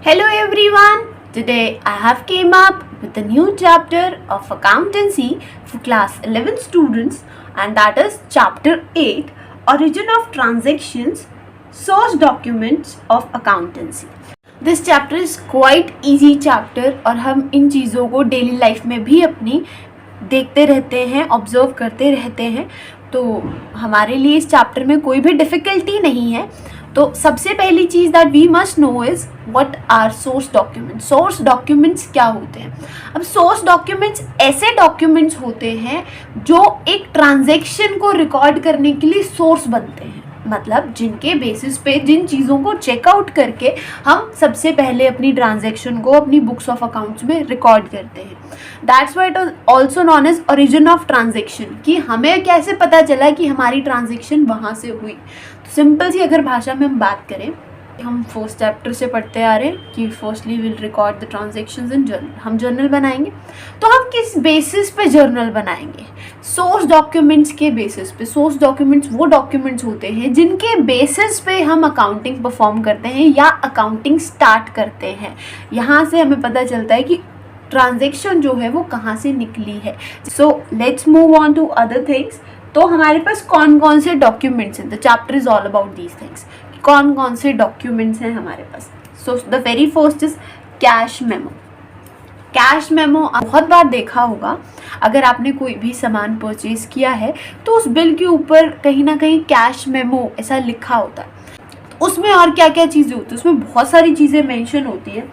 Hello everyone. Today I have came up with a new chapter of accountancy for class 11 students, and that is chapter 8, Origin of Transactions, Source Documents of Accountancy. This chapter is quite easy chapter और हम इन चीज़ों को daily life में भी अपनी देखते रहते हैं, ऑब्जर्व करते रहते हैं, तो हमारे लिए इस चैप्टर में कोई भी डिफ़िकल्टी नहीं है। तो सबसे पहली चीज़ that we must know is what are source documents. Source documents क्या होते हैं? अब सोर्स डॉक्यूमेंट्स ऐसे डॉक्यूमेंट्स होते हैं जो एक ट्रांजैक्शन को रिकॉर्ड करने के लिए सोर्स बनते हैं, मतलब जिनके बेसिस पे जिन चीज़ों को चेकआउट करके हम सबसे पहले अपनी ट्रांजैक्शन को अपनी बुक्स ऑफ अकाउंट्स में रिकॉर्ड करते हैं। That's why it is also known as origin of transaction, कि हमें कैसे पता चला कि हमारी ट्रांजैक्शन वहाँ से हुई। तो सिंपल सी अगर भाषा में हम बात करें, हम फर्स्ट चैप्टर से पढ़ते आ रहे हैं कि firstly will record the transactions in journal. हम जर्नल बनाएंगे, तो हम किस बेसिस पे जर्नल बनाएंगे? सोर्स डॉक्यूमेंट्स के बेसिस पे। सोर्स डॉक्यूमेंट्स वो डॉक्यूमेंट्स होते हैं जिनके बेसिस पे हम अकाउंटिंग परफॉर्म करते हैं या अकाउंटिंग स्टार्ट करते हैं। यहाँ से हमें पता चलता है कि ट्रांजैक्शन जो है वो कहाँ से निकली है। So let's move on to other things. तो हमारे पास कौन कौन से डॉक्यूमेंट्स हैं? The chapter is all about these things. कौन कौन से डॉक्यूमेंट्स हैं हमारे पास? So the very first is cash memo. Cash memo बहुत बार देखा होगा, अगर आपने कोई भी सामान परचेज किया है तो उस बिल के ऊपर कहीं ना कहीं कैश मेमो ऐसा लिखा होता है। उसमें और क्या क्या चीज़ें होती है? उसमें बहुत सारी चीज़ें मेंशन होती है,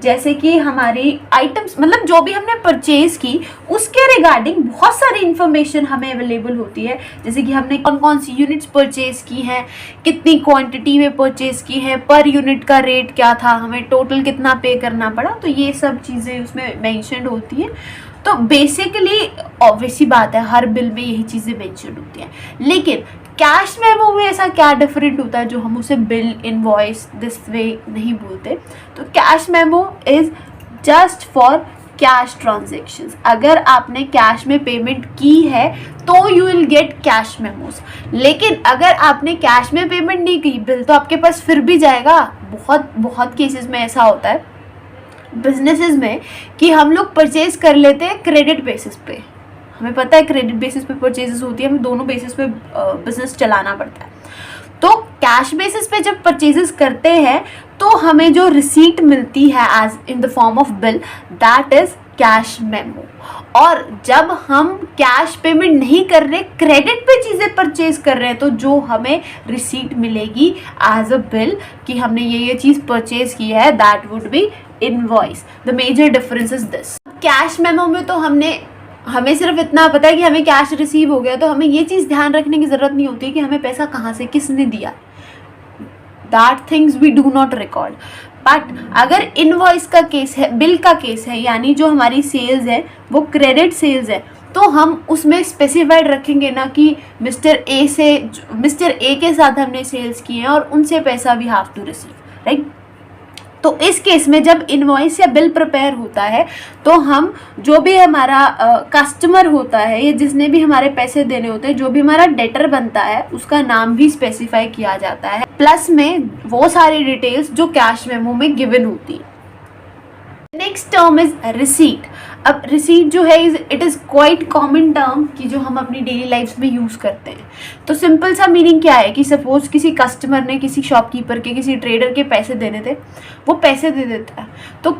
जैसे कि हमारी आइटम्स, मतलब जो भी हमने परचेज की उसके रिगार्डिंग बहुत सारी इन्फॉर्मेशन हमें अवेलेबल होती है, जैसे कि हमने कौन कौन सी यूनिट्स परचेज की हैं, कितनी क्वांटिटी में परचेज की हैं, पर यूनिट का रेट क्या था, हमें टोटल कितना पे करना पड़ा, तो ये सब चीज़ें उसमें मेंशन होती हैं। तो बेसिकली ऑब्वियस ही बात है, हर बिल में यही चीज़ें मेंशन होती हैं। लेकिन कैश मेमो में ऐसा क्या डिफरेंट होता है जो हम उसे बिल, इनवॉइस दिस वे नहीं बोलते? तो cash memo is just for cash transactions. अगर आपने कैश में पेमेंट की है तो you will get cash memos. लेकिन अगर आपने कैश में पेमेंट नहीं की, बिल तो आपके पास फिर भी जाएगा। बहुत बहुत केसेस में ऐसा होता है बिजनेसेस में कि हम लोग परचेज कर लेते हैं क्रेडिट बेसिस पे। हमें पता है क्रेडिट बेसिस पे परचेजेस होती है, हमें दोनों बेसिस पे बिजनेस चलाना पड़ता है। तो कैश बेसिस पे जब परचेजेस करते हैं तो हमें जो रिसीट मिलती है as in the form of bill, that is cash memo. और जब हम कैश पेमेंट नहीं कर रहे, क्रेडिट पे चीज़ें परचेज कर रहे हैं, तो जो हमें रिसीट मिलेगी एज अ बिल कि हमने ये चीज़ परचेज की है, that would be invoice. The major difference is this. Cash memo में तो हमें सिर्फ इतना पता है कि हमें कैश रिसीव हो गया, तो हमें ये चीज़ ध्यान रखने की ज़रूरत नहीं होती कि हमें पैसा कहाँ से किसने दिया। That things we do not record. But अगर इनवॉइस का केस है, बिल का केस है, यानी जो हमारी सेल्स है वो क्रेडिट सेल्स है, तो हम उसमें स्पेसिफाइड रखेंगे ना कि मिस्टर ए के साथ हमने सेल्स की हैं और उनसे पैसा we have to receive, right? तो इस केस में जब इनवॉइस या बिल प्रिपेयर होता है तो हम जो भी हमारा कस्टमर होता है या जिसने भी हमारे पैसे देने होते हैं, जो भी हमारा डेटर बनता है, उसका नाम भी स्पेसिफाई किया जाता है, प्लस में वो सारी डिटेल्स जो कैश मेमो में गिवन होती है। Next term is receipt. अब रिसीट जो है it is quite common term कि जो हम अपनी डेली लाइफ में यूज़ करते हैं। तो सिंपल सा मीनिंग क्या है कि सपोज किसी कस्टमर ने किसी शॉपकीपर के, किसी ट्रेडर के पैसे देने थे, वो पैसे दे देता है, तो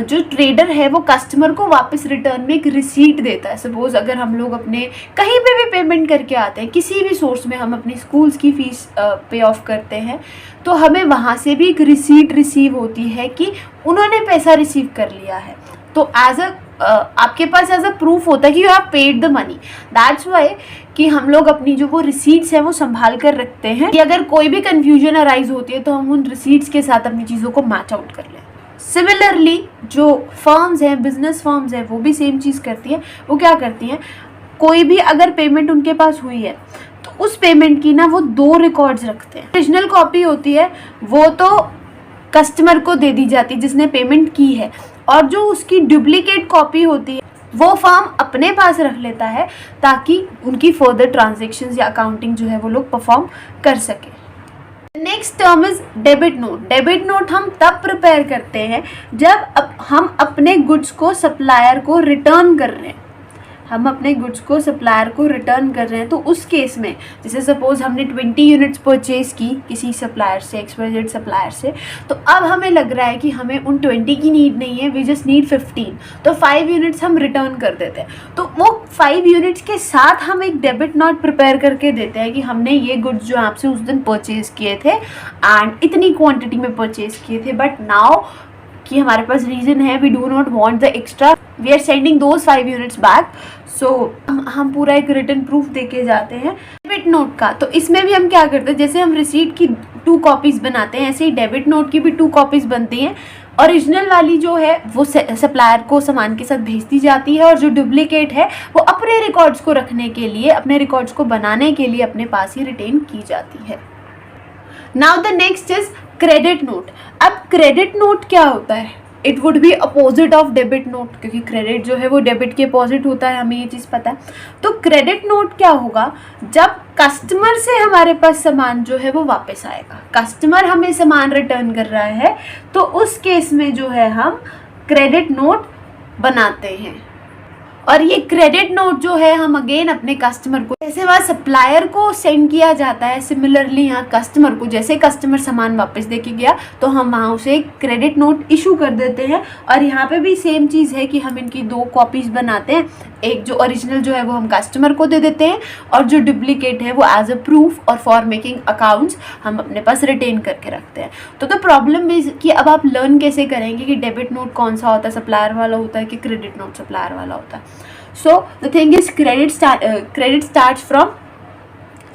जो ट्रेडर है वो कस्टमर को वापस रिटर्न में एक रिसीट देता है। सपोज अगर हम लोग अपने कहीं पे भी पेमेंट करके आते हैं, किसी भी सोर्स में हम अपनी स्कूल्स की फ़ीस पे ऑफ करते हैं, तो हमें वहाँ से भी एक रिसीट रिसीव होती है कि उन्होंने पैसा रिसीव कर लिया है। तो आपके पास एज अ प्रूफ होता है कि you have paid the money. That's why कि हम लोग अपनी जो वो रिसीट्स हैं वो संभाल कर रखते हैं कि अगर कोई भी कन्फ्यूजन अराइज होती है तो हम उन रिसीट्स के साथ अपनी चीज़ों को मैच आउट कर लें। सिमिलरली जो फर्म्स हैं, बिजनेस फर्म्स हैं, वो भी सेम चीज़ करती हैं। वो क्या करती हैं, कोई भी अगर पेमेंट उनके पास हुई है तो उस पेमेंट की ना वो 2 रिकॉर्ड्स रखते हैं। ओरिजिनल कॉपी होती है वो तो कस्टमर को दे दी जाती है जिसने पेमेंट की है, और जो उसकी डुप्लीकेट कॉपी होती है वो फर्म अपने पास रख लेता है ताकि उनकी फर्दर ट्रांजैक्शंस या अकाउंटिंग जो है वो लोग परफॉर्म कर सके। Next term is debit note. Debit note हम तब प्रिपेयर करते हैं जब हम अपने गुड्स को सप्लायर को रिटर्न कर रहे हैं। हम अपने गुड्स को सप्लायर को रिटर्न कर रहे हैं तो उस केस में, जैसे सपोज हमने 20 यूनिट्स परचेज की किसी सप्लायर से, XYZ सप्लायर से, तो अब हमें लग रहा है कि हमें उन 20 की नीड नहीं है, वी जस्ट नीड 15, तो 5 यूनिट्स हम रिटर्न कर देते हैं। तो वो 5 यूनिट्स के साथ हम एक डेबिट नोट प्रिपेयर करके देते हैं कि हमने ये गुड्स जो आपसे उस दिन परचेज किए थे एंड इतनी क्वान्टिटी में परचेज किए थे, बट नाउ कि हमारे पास रीज़न है, we do not want the extra, we are sending those 5 units back. सो हम पूरा एक रिटर्न प्रूफ देके जाते हैं डेबिट नोट का। तो इसमें भी हम क्या करते हैं, जैसे हम रिसीट की 2 कॉपीज़ बनाते हैं, ऐसे ही डेबिट नोट की भी 2 कॉपीज़ बनती हैं। ओरिजिनल वाली जो है वो सप्लायर को सामान के साथ भेज दी जाती है, और जो डुप्लीकेट है वो अपने रिकॉर्ड्स को रखने के लिए, अपने रिकॉर्ड्स को बनाने के लिए अपने पास ही रिटेन की जाती है। Now the next is credit note. अब क्रेडिट नोट क्या होता है? It would be opposite of debit note, क्योंकि क्रेडिट जो है वो डेबिट के अपोजिट होता है, हमें ये चीज़ पता है। तो क्रेडिट नोट क्या होगा, जब कस्टमर से हमारे पास सामान जो है वो वापस आएगा, कस्टमर हमें सामान रिटर्न कर रहा है, तो उस केस में जो है हम क्रेडिट नोट बनाते हैं। और ये क्रेडिट नोट जो है हम अगेन अपने कस्टमर को, जैसे वहाँ सप्लायर को सेंड किया जाता है, सिमिलरली यहाँ कस्टमर को, जैसे कस्टमर सामान वापस देके गया तो हम वहाँ उसे क्रेडिट नोट इशू कर देते हैं। और यहाँ पे भी सेम चीज़ है कि हम इनकी 2 कॉपीज़ बनाते हैं, एक जो ओरिजिनल जो है वो हम कस्टमर को दे देते हैं, और जो डुप्लीकेट है वो एज अ प्रूफ और फॉर मेकिंग अकाउंट्स हम अपने पास रिटेन करके रखते हैं। तो द प्रॉब्लम इज कि अब आप लर्न कैसे करेंगे कि डेबिट नोट कौन सा होता है, सप्लायर वाला होता है कि क्रेडिट नोट सप्लायर वाला होता है। So the thing is credit starts from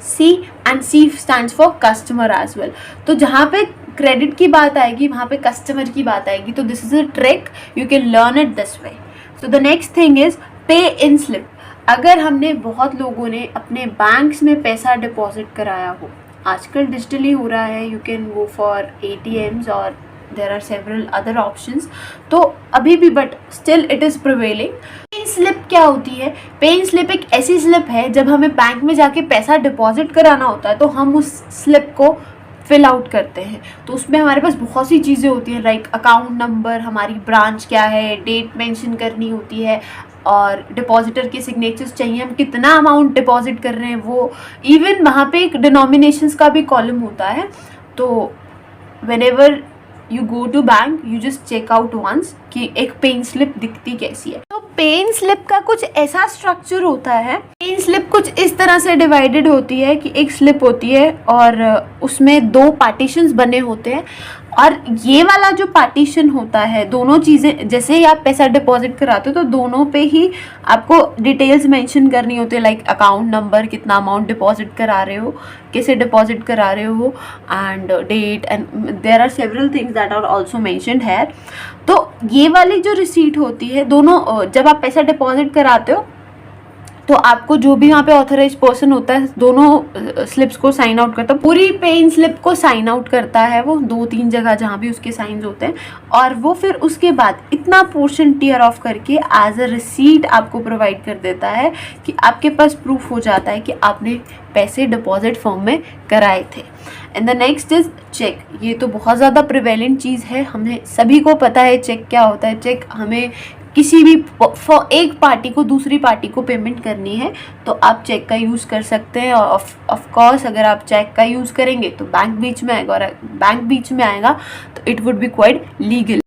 C and C stands for customer as well। तो जहाँ पे क्रेडिट की बात आएगी वहाँ पे कस्टमर की बात आएगी। तो this is a trick, you can learn it this way. So the next thing is पे इन स्लिप। अगर हमने, बहुत लोगों ने अपने बैंक्स में पैसा डिपॉजिट कराया हो, आजकल डिजिटली हो रहा है, you can go for ATMs और there are several other options, तो अभी भी but still it is prevailing. Pay in slip क्या होती है? पे इन स्लिप एक ऐसी स्लिप है जब हमें बैंक में जाके पैसा डिपॉजिट कराना होता है तो हम उस स्लिप को फिल आउट करते हैं। तो उसमें हमारे पास बहुत सी चीज़ें होती हैं, लाइक अकाउंट नंबर, हमारी ब्रांच क्या है, डेट मेंशन करनी होती है, और डिपॉजिटर के सिग्नेचर्स चाहिए, हम कितना अमाउंट डिपॉजिट कर रहे हैं वो, इवन वहाँ पे एक डिनोमिनेशंस का भी कॉलम होता है। तो whenever you go to bank you just check out once कि एक पे इन स्लिप दिखती कैसी है। तो पे इन स्लिप का कुछ ऐसा स्ट्रक्चर होता है, पे इन स्लिप कुछ इस तरह से डिवाइडेड होती है कि एक स्लिप होती है और उसमें 2 पार्टीशंस बने होते हैं, और ये वाला जो पार्टीशन होता है, दोनों चीज़ें, जैसे ही आप पैसा डिपॉजिट कराते हो तो दोनों पे ही आपको डिटेल्स मेंशन करनी होती है, लाइक अकाउंट नंबर, कितना अमाउंट डिपॉजिट करा रहे हो, कैसे डिपॉजिट करा रहे हो, and date, and there are several things that are also mentioned here. तो ये वाली जो रिसीट होती है, दोनों, जब आप पैसा डिपॉजिट कराते हो तो आपको जो भी वहाँ पे ऑथराइज पर्सन होता है दोनों स्लिप्स को साइन आउट करता है, पूरी पे इन स्लिप को साइन आउट करता है वो 2-3 जगह जहाँ भी उसके साइंस होते हैं, और वो फिर उसके बाद इतना पोर्शन टीयर ऑफ करके एज अ रिसीट आपको प्रोवाइड कर देता है कि आपके पास प्रूफ हो जाता है कि आपने पैसे डिपॉजिट फॉर्म में कराए थे। And the next is check. ये तो बहुत ज़्यादा प्रिवेलेंट चीज़ है, हमें सभी को पता है चेक क्या होता है। चेक हमें किसी भी एक पार्टी को दूसरी पार्टी को पेमेंट करनी है तो आप चेक का यूज़ कर सकते हैं। और ऑफ कोर्स अगर आप चेक का यूज़ करेंगे तो बैंक बीच में आएगा, और बैंक बीच में आएगा तो it would be quite legal.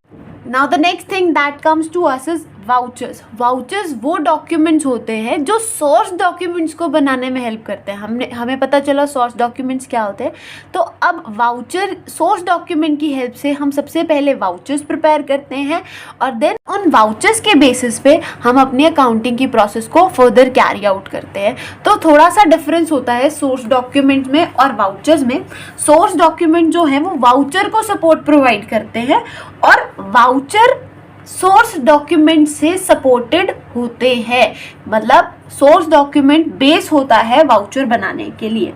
Now the next thing that comes to us is vouchers. Vouchers वो डॉक्यूमेंट्स होते हैं जो सोर्स डॉक्यूमेंट्स को बनाने में हेल्प करते हैं। हमें पता चला सोर्स डॉक्यूमेंट्स क्या होते हैं, तो अब वाउचर, सोर्स डॉक्यूमेंट की हेल्प से हम सबसे पहले वाउचर्स प्रिपेयर करते हैं, और देन उन वाउचर्स के बेसिस पे हम अपनी अकाउंटिंग की प्रोसेस को फर्दर कैरी आउट करते हैं। तो थोड़ा सा डिफरेंस होता है सोर्स डॉक्यूमेंट में और वाउचर्स में। सोर्स डॉक्यूमेंट जो है वो वाउचर को सपोर्ट प्रोवाइड करते हैं, और वाउचर सोर्स डॉक्यूमेंट से सपोर्टेड होते हैं, मतलब सोर्स डॉक्यूमेंट बेस होता है वाउचर बनाने के लिए।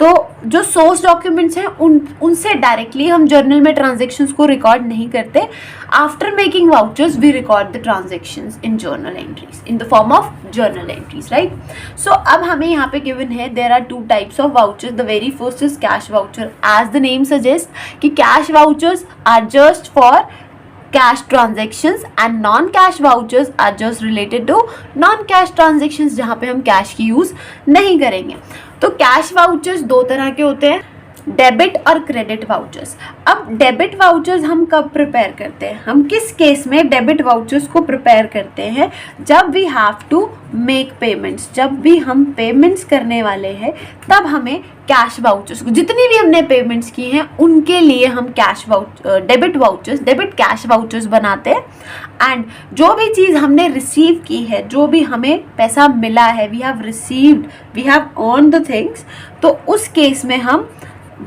तो जो सोर्स डॉक्यूमेंट्स हैं उनसे डायरेक्टली हम जर्नल में ट्रांजेक्शन्स को रिकॉर्ड नहीं करते. After making vouchers we record the transactions in journal entries in the form of journal entries, right. So अब हमें यहाँ पे गिवन है there are 2 types of vouchers. The very first is cash voucher. As the name suggest कि cash vouchers are just for cash transactions and non-cash vouchers are just related to non-cash transactions जहाँ पे हम cash की use नहीं करेंगे. तो cash vouchers 2 तरह के होते हैं, डेबिट और क्रेडिट वाउचर्स. अब डेबिट वाउचर्स हम कब प्रिपेयर करते हैं, हम किस केस में डेबिट वाउचर्स को प्रिपेयर करते हैं, जब we have to make payments, जब भी हम पेमेंट्स करने वाले हैं तब हमें कैश वाउचर्स को, जितनी भी हमने पेमेंट्स की हैं उनके लिए हम डेबिट कैश वाउचर्स बनाते हैं. एंड जो भी चीज़ हमने रिसीव की है, जो भी हमें पैसा मिला है, we have received, we have earned the things, तो उस केस में हम,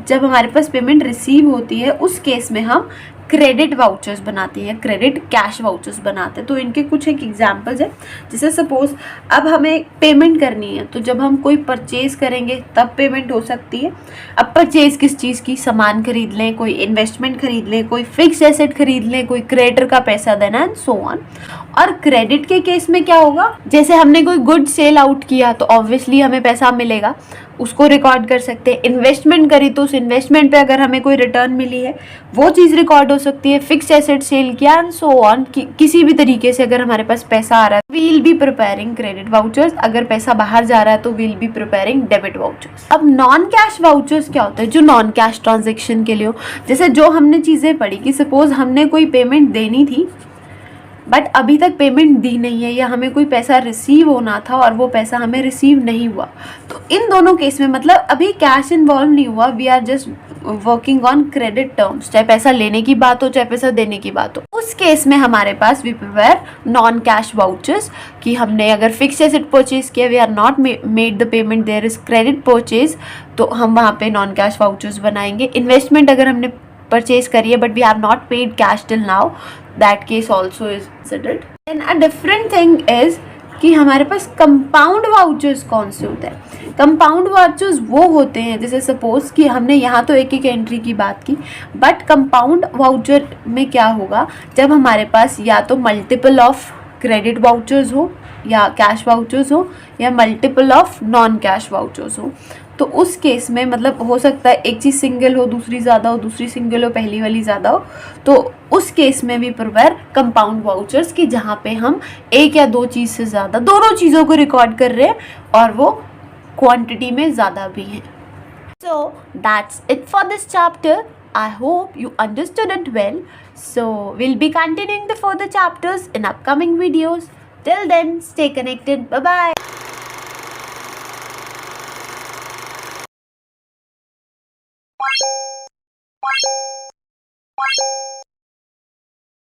जब हमारे पास पेमेंट रिसीव होती है उस केस में हम क्रेडिट वाउचर्स बनाते हैं, क्रेडिट कैश वाउचर्स बनाते हैं. तो इनके कुछ एक एग्जांपल्स हैं. जैसे सपोज अब हमें पेमेंट करनी है, तो जब हम कोई परचेज करेंगे तब पेमेंट हो सकती है. अब परचेज किस चीज़ की, सामान खरीद लें, कोई इन्वेस्टमेंट खरीद लें, कोई फिक्स एसेट खरीद लें, कोई क्रेडिटर का पैसा देना एंड सो ऑन. और क्रेडिट के केस में क्या होगा, जैसे हमने कोई गुड सेल आउट किया तो ऑब्वियसली हमें पैसा मिलेगा, उसको रिकॉर्ड कर सकते हैं. इन्वेस्टमेंट करी तो उस इन्वेस्टमेंट पे अगर हमें कोई रिटर्न मिली है वो चीज़ रिकॉर्ड हो सकती है. फिक्स एसेट सेल किया एंड सो ऑन. किसी भी तरीके से अगर हमारे पास पैसा आ रहा है we will be preparing credit vouchers. अगर पैसा बाहर जा रहा है तो we will be preparing debit vouchers. अब नॉन कैश वाउचर्स क्या होता है, जो नॉन कैश ट्रांजेक्शन के लिए हो. जैसे जो हमने चीज़ें पढ़ी कि सपोज हमने कोई पेमेंट देनी थी बट अभी तक पेमेंट दी नहीं है, या हमें कोई पैसा रिसीव होना था और वो पैसा हमें रिसीव नहीं हुआ. तो इन दोनों केस में मतलब अभी कैश इन्वॉल्व नहीं हुआ, we are just working on credit terms, चाहे पैसा लेने की बात हो चाहे पैसा देने की बात हो. उस केस में हमारे पास we prepare non cash vouchers कि हमने अगर फिक्स एसेट परचेज किया, we are not made the payment, there is credit purchase, तो हम वहाँ पे नॉन कैश वाउचर्स बनाएंगे. इन्वेस्टमेंट अगर हमने परचेज करी है but we have not paid cash till now, that case also is considered. Then a different thing is कि हमारे पास कंपाउंड वाउचर्स कौन से होते हैं. कंपाउंड वाउचर्स वो होते हैं, जैसे सपोज कि हमने यहाँ तो एक एंट्री की बात की, बट कंपाउंड वाउचर में क्या होगा, जब हमारे पास या तो मल्टीपल ऑफ क्रेडिट वाउचर्स हो या कैश वाउचर्स हो या multiple of non cash vouchers हो. तो उस केस में मतलब हो सकता है एक चीज़ सिंगल हो, दूसरी ज़्यादा हो, दूसरी सिंगल हो, पहली वाली ज़्यादा हो. तो उस केस में भी प्रिपेयर कंपाउंड वाउचर्स की जहाँ पे हम एक या 2 चीज़ से ज़्यादा, दोनों चीज़ों को रिकॉर्ड कर रहे हैं और वो क्वांटिटी में ज़्यादा भी हैं. So that's it for this chapter. I hope you understood it well. So we'll be continuing the further chapters in upcoming videos. Till then, stay connected. Bye bye.